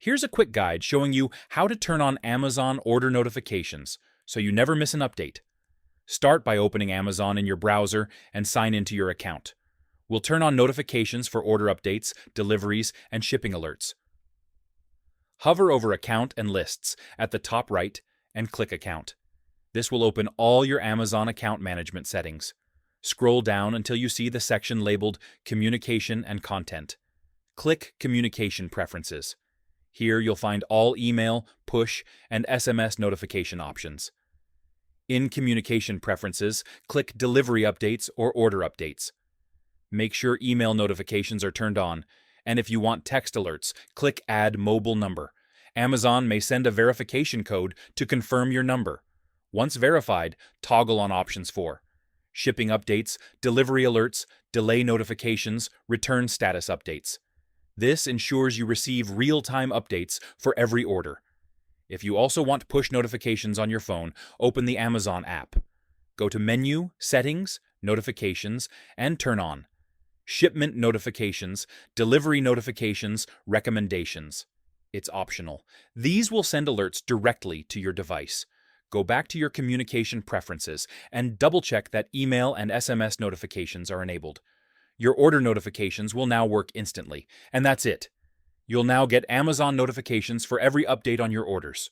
Here's a quick guide showing you how to turn on Amazon order notifications so you never miss an update. Start by opening Amazon in your browser and sign into your account. We'll turn on notifications for order updates, deliveries, and shipping alerts. Hover over Account and Lists at the top right and click Account. This will open all your Amazon account management settings. Scroll down until you see the section labeled Communication and Content. Click Communication Preferences. Here you'll find all email, push, and SMS notification options. In Communication Preferences, click Delivery Updates or Order Updates. Make sure email notifications are turned on, and if you want text alerts, click Add Mobile Number. Amazon may send a verification code to confirm your number. Once verified, toggle on Options 4. Shipping updates, delivery alerts, delay notifications, return status updates. This ensures you receive real-time updates for every order. If you also want push notifications on your phone, open the Amazon app. Go to Menu, Settings, Notifications, and turn on Shipment Notifications, Delivery Notifications, Recommendations. It's optional. These will send alerts directly to your device. Go back to your communication preferences and double-check that email and SMS notifications are enabled. Your order notifications will now work instantly, and that's it. You'll now get Amazon notifications for every update on your orders.